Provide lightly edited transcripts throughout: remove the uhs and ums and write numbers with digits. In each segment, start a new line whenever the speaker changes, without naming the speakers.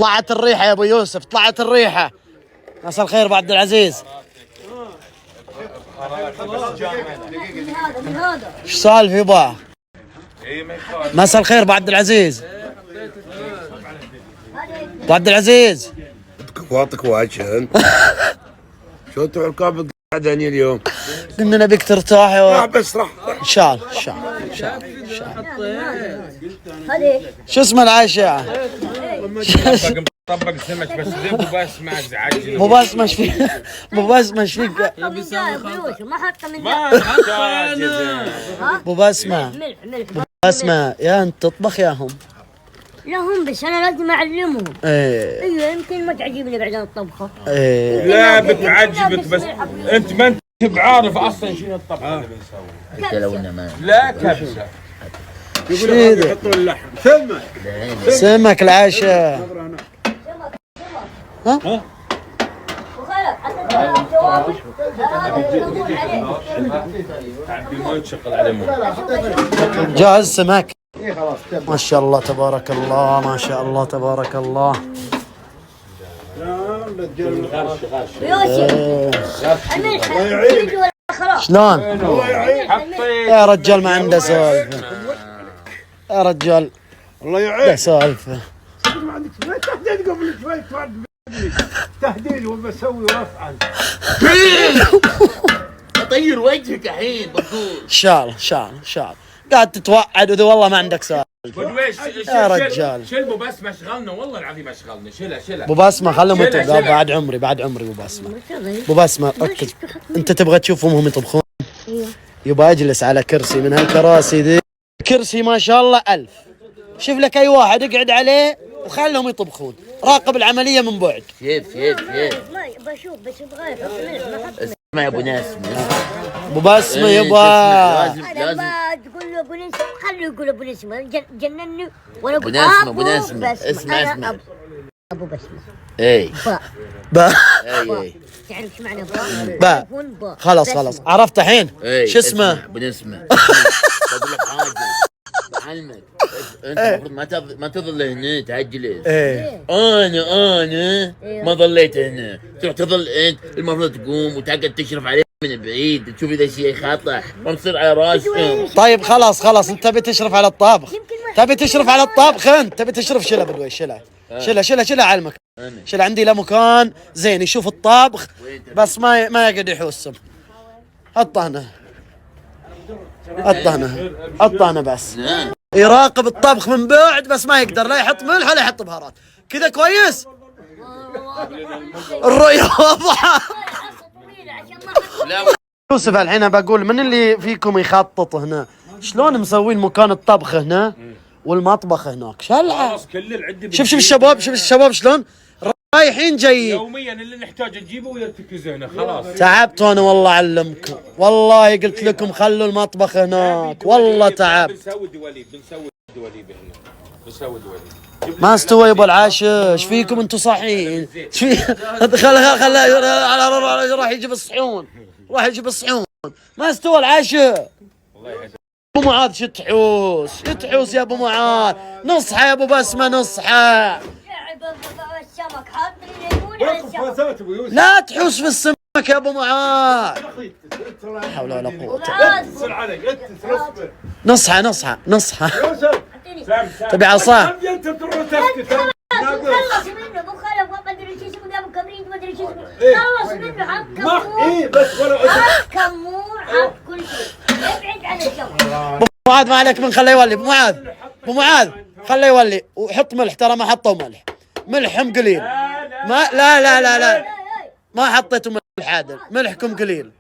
طلعت الريحة يا ابو يوسف، طلعت الريحة. مساء الخير ابو عبد العزيز. ايش سالفة يبا؟ مساء الخير ابو عبد العزيز. ابو عبد العزيز
واطك واجهن. شلون تروح الكابل قاعدين اليوم؟
قلنا نبيك ترتاح
راح بس راح
ان شاء الله ان شاء الله ان شاء الله. شو اسمه العشاء؟
طبق سمك بس ذب وبسمع ازعج.
مو بسمه ايش فيك؟ مو بسمه ايش فيك؟
ما حط من
مو بسمه بسمه يا انت تطبخ يا هم؟
لا هم بس انا لازم اعلمهم.
ايه
يمكن ما تعجبني بعدين الطبخه.
ايه
لا بتعجبك بس انت ما انت بعارف اصلا شنو الطبخه اللي بنسوي.
حتى لو انه ما
لا كبسه.
يقولوا يحطون اللحم سمك.
سمك العشاء. ها؟ جاهز سمك. ما شاء الله تبارك الله، ما شاء الله تبارك الله. شلون؟ يا رجال ما عنده سالفه. يا رجال
الله
عنده
يعين.
سالفه.
ما عندك تهديد قبل شوي تهديد وبسوي وافعل.
اطير وجهك الحين بقول
ان شاء الله ان شاء الله ان شاء الله. قاعد تتوعد وذا والله ما عندك سالفه. يا رجال
شل ابو بسمه اشغلنا والله العظيم اشغلنا. شلها
ابو بسمه خلهم يطبخوا. بعد عمري بعد عمري ابو بسمه. ابو بسمه ركز. انت تبغى تشوفهم هم يطبخون؟ يبغى اجلس على كرسي من هالكراسي ذي. كرسي ما شاء الله 1000. شوف لك اي واحد اقعد عليه وخلهم يطبخون. راقب العمليه من بعد.
شيف
ما بشوف بس ابغى يحط ملح ما حط ملح.
اسمع يا ابو ناس.
ابو بسمه يبا.
لازم تقول له ابو نسمه خليه يقول ابو نسمه جنني وانا
ابو نسمه ابو نسمه اسمع
ابو بسمه.
اي
با
اي
تعرف ايش معنى
با خلاص عرفت الحين. شو اسمه؟
ابو نسمه. بقول لك حاجه بعلمك. انت المفروض ما تظل هنا تجلس. انا ما ظليت هنا. تروح تظل انت المفروض تقوم وتقعد تشرف عليه من بعيد تشوف اذا شيء خطا ما تصير على راسك.
طيب خلاص انت تبي تشرف على الطابخ. تبي تشرف على الطبخ انت تبي تشرف. شيلها بدوي شيلها على المكان. شيلها عندي له مكان زين يشوف الطابخ بس ما يقعد يحوسم. حطه هنا بس. يراقب الطبخ من بعد بس ما يقدر لا يحط ملح ولا يحط بهارات. كذا كويس. الرؤية واضحة. يوسف الحين بقول من اللي فيكم يخطط هنا شلون مسوين مكان الطبخ هنا والمطبخ هناك.
خلاص كل العده.
شوف الشباب شلون رايحين جايين.
يوميا اللي نحتاج نجيبه ويرتكز هنا خلاص.
تعبت انا والله اعلمكم. والله قلت لكم خلوا المطبخ هناك. والله تعب.
بنسوي دواليب هنا. بنسوي دواليب.
ما استوى يا ابو العاشر. ايش فيكم انتم صاحيين؟ ايش في؟ خله راح يجيب الصحون. ما استوى العاشر. ابو معاذ يتحوس يا ابو معاذ. نصحى يا ابو بسمه نصحى.
السمك حاط ليمون على السمك.
لا تحوس في السمك يا ابو معاذ. لا حول ولا قوه. نصحى. تبي عصا؟
خلص منه ابو خلف ما ادري ايش اسمه ابو كبريت ما ادري ايش اسمه. خلص منه حط كمون حط كل شيء. ابعد عن السمك.
ابو معاذ ما عليك من خليه يولي. ابو معاذ خليه يولي وحط ملح. ترى ما حطوا ملحهم قليل. لا ما حطيتوا ملح عادل. ملحكم قليل.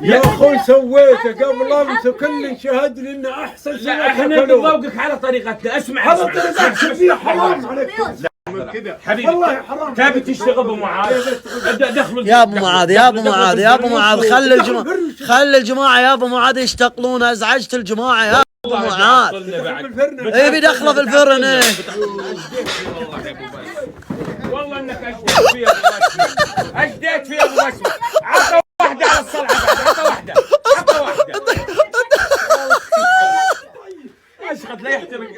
يا اخوي سويته قبل امس وكل شهد لي انه احسن سمك.
لا احنا نذوقك على طريقتنا. اسمع
حرام عليك.
كذا حبيبي والله حرام. تبي تشتغل ابو معاذ دخلوا
يا ابو معاذ خلي الجماعه يا ابو معاذ يشتغلون. ازعجت الجماعه يا ابو معاذ. اي بيدخله في الفرن.
والله انك اجديت فيها ابو بسمه. عطى واحده على الصلعه. عطى واحده. اشخط لا يحترق.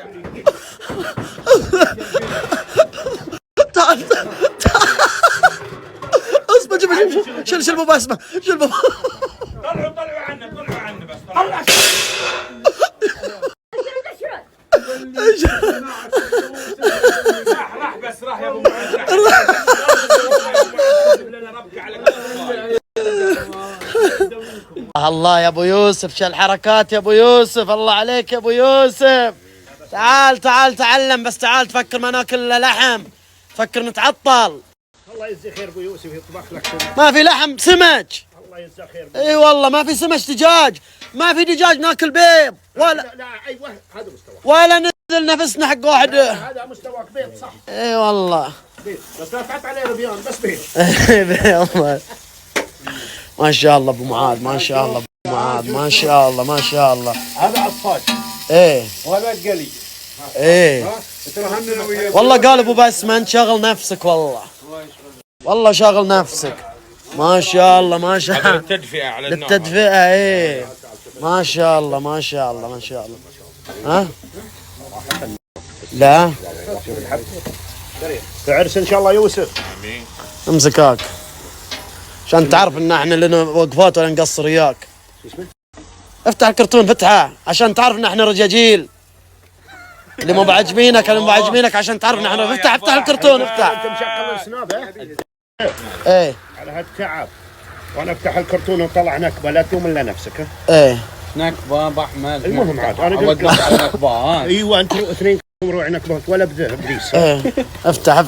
ابو بسمه شو ابو
طلعوا عنا بس طلعوا. راح بس راح يا ابو معاذ
الله يا ابو يوسف، شو الحركات يا ابو يوسف، الله عليك يا ابو يوسف. تعال تعلم، بس تعال تفكر ما ناكل الا لحم، فكر نتعطل.
الله يجزيه خير ابو يوسف يطبخ لك.
ما في لحم سمك.
الله يجزاه خير.
اي والله ما في سمك دجاج، ما في دجاج ناكل بيض ولا
لا ايوه هذا مستوى.
ولا ننزل نفسنا حق واحد.
هذا مستواك بيض صح.
اي والله.
بيض بس لا تحط عليه ربيان بس بيض.
والله ما شاء الله ابو معاذ، ما شاء الله ابو معاذ، ما شاء الله ما شاء الله.
هذا عصاج
ايه
وهذا قلي.
ايه
ترى هننا وياه.
والله قال ابو بسمه انت شغل نفسك، والله شغل نفسك. ما شاء الله ما شاء الله.
التدفئة على النار.
للتدفئة ايه. ما شاء الله ما شاء الله ما شاء الله. ها؟ لا
عرس ان شاء الله يوسف.
امسكاك عشان تعرف ان احنا لنا وقفات ولا نقصر وياك. افتح الكرتون فتحه عشان تعرف ان احنا رجاجيل. اللي مو بعجبينك اللي مو بعجبينك عشان تعرف ان احنا افتح الكرتون افتح.
انت مشغل السناب ها؟
ايه
على هالتعب وانا افتح الكرتون وطلع نكبه لا تلوم الا نفسك ها؟
ايه
نكبة ابو احمد.
المهم عاد انا قلت
لك على نكبة ها.
ايوه انتوا اثنين روعي نكبه ولا ابليس.
ايه افتح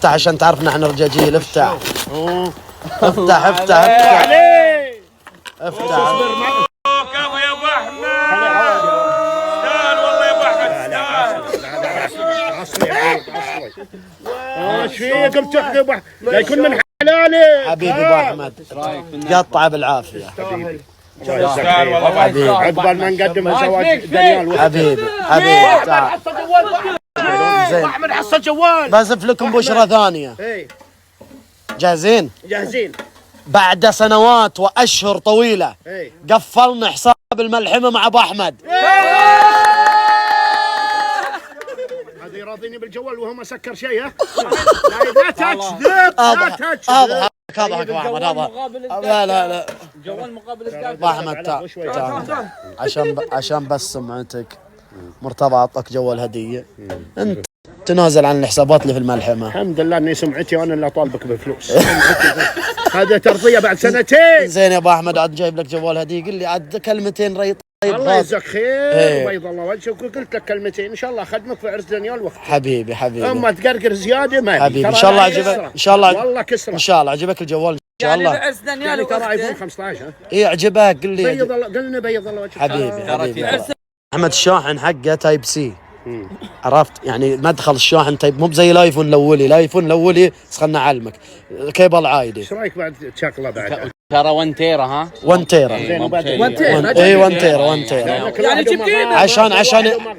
عشان تعرف ان احنا رجاجيل. افتح افتح
كفو يا ابو احمد. استاهل والله يا ابو احمد
اصلي ايش فيك بتحذب لا يكون من حلالي
حبيبي ابو احمد قطع بالعافيه.
استاهل والله
حبيبي
عقبال ما نقدم زواج دانيال.
حبيبي تعال زين.
احمد حصل جوال.
بزف لكم بشرة ثانية.
ايه
جاهزين؟
جاهزين.
بعد سنوات واشهر طويلة
ايه
قفلنا حساب الملحمة مع ابو احمد.
هذا يراضيني بالجوال وهو ما سكر شيء ها؟ لا تاتش لا تاتش.
اضحك ابو احمد لا
جوال مقابل الدافع.
ابو احمد تعال عشان بس سمعتك مرتضى اعطاك جوال هدية، انت تنازل عن الحسابات اللي في الملحمة.
الحمد لله اني سمعتي وانا اللي اطالبك بفلوس. هذا ترضيه بعد سنتين.
زين يا ابو احمد عاد جايب لك جوال هدية، قل لي عاد كلمتين طيب.
الله يجزاك خير
ايه.
وبيض الله وجهك وقلت لك كلمتين ان شاء الله اخدمك في عرس دانيال وقت.
حبيبي
اما تقرقر زياده ما
حبيبي ان شاء الله عجبك ان شاء الله
والله كسره
ان شاء الله عجبك الجوال ان شاء الله.
بعرس دانيال
يعني ترى
وأخته.
ايفون 15 ها؟
ايه عجبك قل لي.
بيض الله قلنا بيض الله وجهك.
حبيبي احمد الشاحن حقه تايب سي، عرفت يعني مدخل الشاحن تايب مو زي الايفون الاولي بس خلنا اعلمك كيبل عايدي.
ايش رايك بعد شغله بعد؟
ترى 1 تيرا ها.
1 تيرا
زين وبعد
اي 1 تيرا
يعني جبتينا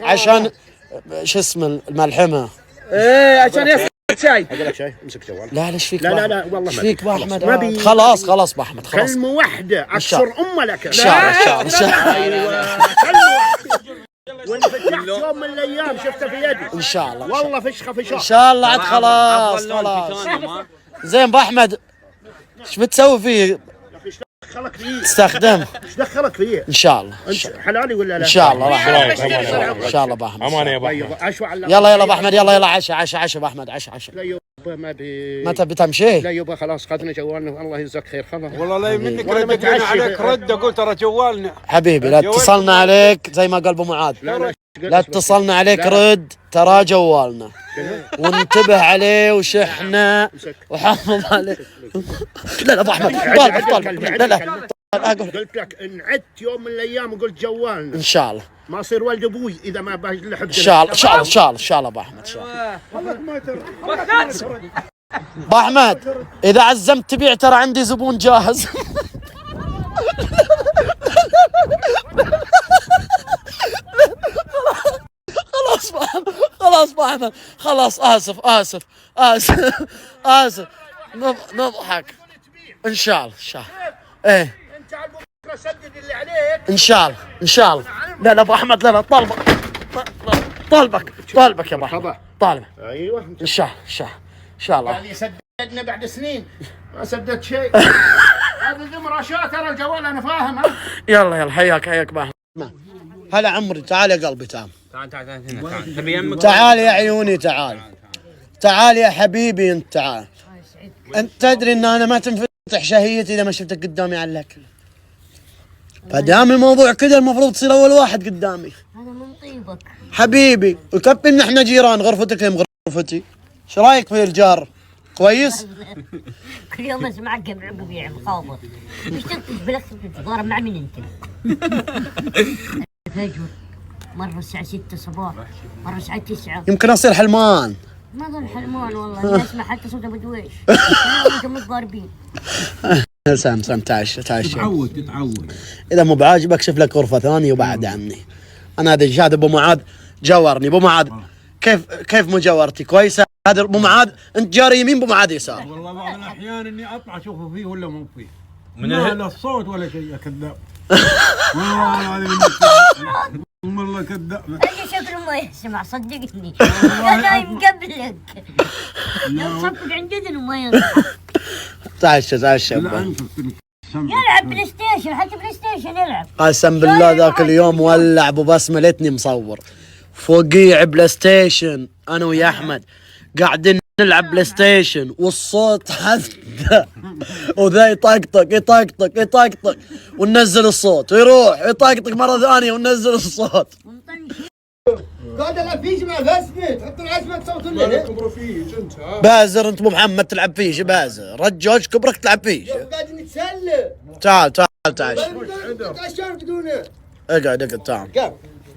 عشان شو اسمه الملحمه.
ايه عشان يصير شاي.
اقول لك شيء امسك جوال.
لا ايش فيك؟
لا والله
ايش
ما
فيك
بي.
ابو احمد؟
ما بي.
خلاص ابو احمد خلاص.
كلمه واحده اكسر ام لك.
ان شاء الله ان شاء الله
ايوه كلمه واحده وانفتحت يوم من الايام شفته في يدي
ان شاء الله
والله فشخه
ان شاء الله عاد خلاص. زين ابو احمد ايش بتسوي فيه؟
ايش دخلك فيه؟
تستخدم
ايش دخلك فيه؟
ان شاء الله
انت حلالي ولا لا؟
ان شاء الله راح
ان
ان شاء الله ابو احمد.
امانه يا ابو احمد.
عشوة على
يلا ابو احمد يلا عشاء ابو احمد عشاء.
لا يبا ما بي
ما تبي تمشي؟
لا يبا خلاص خذنا جوالنا الله يجزاك خير خلاص.
والله لا منك
ولا
اللي
متعشي
دقينا عليك رد اقول ترى جوالنا.
حبيبي لا اتصلنا عليك زي ما قال ابو معاذ، لا اتصلنا عليك رد ترى جوالنا وانتبه عليه وشحنه وحافظ عليه. لا ابو احمد طالب لا اقول
قلت لك ان عدت يوم من الايام وقلت جوالنا
ان شاء الله
ما اصير ولد ابوي اذا ما بلحق.
ان شاء الله ابو احمد ان شاء الله. ابو احمد اذا عزمت تبيع ترى عندي زبون جاهز. خلاص ابو احمد خلاص اسف نضحك ان شاء الله ايه
انت على بكره سدد اللي عليك
ان شاء الله. لا ابو احمد لا طالبك يا ابو احمد طالب.
ايوه
ان شاء الله
يعني سددنا بعد سنين ما سددت شيء. هذه مراشات ترى الجوال انا فاهم ها.
يلا حياك باحمد. هلا عمري، تعال يا قلبي تعال.
تعال هنا تعال. تبي يمك؟
تعال يا عيوني تعال يا حبيبي انت تعال. انت تدري ان انا ما تنفتح شهيتي اذا ما شفتك قدامي على الاكل. فدام الموضوع كذا المفروض تصير اول واحد قدامي.
هذا من طيبك
حبيبي ويكفي ان احنا جيران، غرفتك هم غرفتي. ايش رايك في الجار؟ كويس؟
كل يوم اسمعك يا معقب يا مخابط. ايش تكتب بلخ تتضارب مع مين انت؟ فجر مرة الساعة 6 صباح، مرة الساعة 9.
يمكن اصير حلمان.
ما ظل حلمان والله، أنا اسمع حتى صوت ابو دويش. انتم متضاربين.
سام تعش.
تتعود.
اذا مو بعاجبك شوف لك غرفة ثانية وبعد عني. انا هذا الجهاد ابو معاذ جاورني. ابو معاذ كيف مجاورتي كويسة؟ هذا ابو معاذ انت جاري يمين، ابو معاذ يسار.
والله بعض الاحيان اني اطلع اشوفه فيه ولا مو فيه. لا الصوت ولا شيء يا كذاب. والله العظيم والله كذاب.
اجي شكله ما يسمع صدقني. انا نايم قبلك. لو صفق عن جد انه ما ينصح.
تعش.
يلعب بلاي ستيشن، حتى بلاي ستيشن يلعب.
قسم بالله ذاك اليوم ولع ابو بسمه، ليتني مصور فوقيع بلاي ستيشن انا ويا احمد قاعدين نلعب بلاي ستيشن والصوت حتى وذا يطقطق وننزل الصوت ويروح يطقطق مره ثانيه وننزل الصوت.
قاعد العب فيش مع بسمه، تحط العزمه تصوت لنا.
بازر انت ابو محمد تلعب فيش بازر، رجوج كبرك تلعب فيش.
قاعدين نتسلى.
تعال تعش.
تعال بدونه.
اقعد تعال.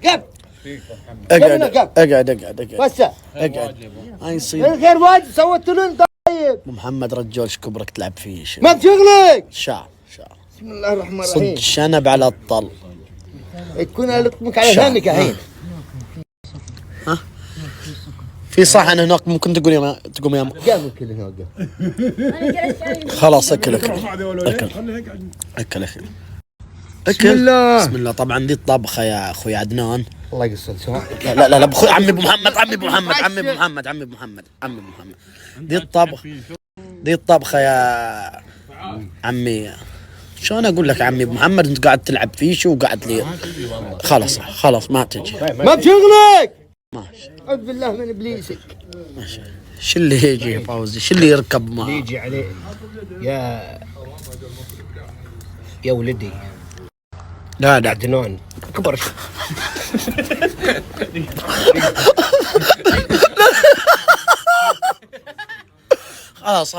قف
اقعد
بس
اقعد. هاي يصير
الخير واجد سويت لنا. طيب
ابو محمد رجوج كبرك تلعب فيش.
ما بشغلك.
شعر
بسم الله الرحمن
صد
الرحيم.
الشنب على الطل.
تكون لطمك على فمك الحين.
ها في صحن هناك ممكن تقوم يا
قام كل هناك.
خلاص اكل بسم الله. طبعا دي الطبخه يا اخوي عدنان.
الله يقصر شو.
لا بخوي عمي ابو محمد. دي الطبخه يا عمي. شلون اقول لك عمي ابو محمد انت قاعد تلعب فيش وقاعد لي. خلاص ما تجي.
ما بشغلك.
ماشي.
اعوذ بالله من ابليسك.
ماشي. شو اللي يجي يا فوزي؟ شو اللي يركب معه؟
يجي عليه يا ولدي.
لا
عدنان كبر شوي.
خلاص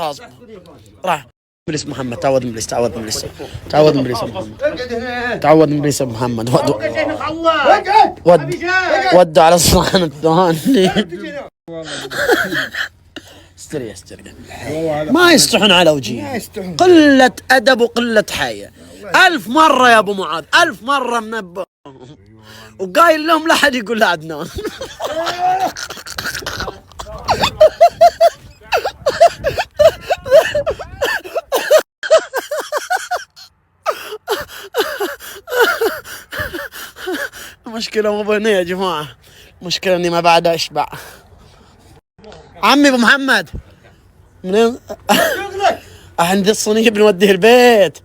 راح ابليس محمد. تعوذ من ابليس محمد. ود على الصحن الثاني. استري ما يستحون على وجهي. قلة ادب وقلة حياة. 1000 مرة يا ابو معاذ، 1000 مرة منبه وقايل لهم لا حد يقول لعدنان. المشكلة مو بهنا يا جماعة، المشكلة اني ما بعد اشبع. عمي ابو محمد منين؟ عندي الصينية بنوديه البيت.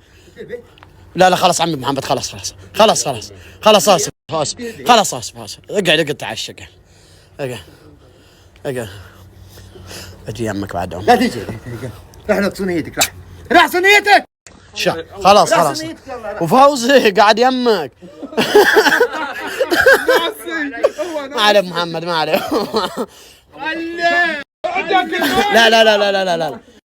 لا خلاص عمي ابو محمد خلاص اسف. اقعد تعشى. اقعد اجي يمك بعد يوم.
لا تجي راح صينيتك. راح صينيتك.
خلاص وفوزي قاعد يمك. ما عليه محمد ما عليه. لا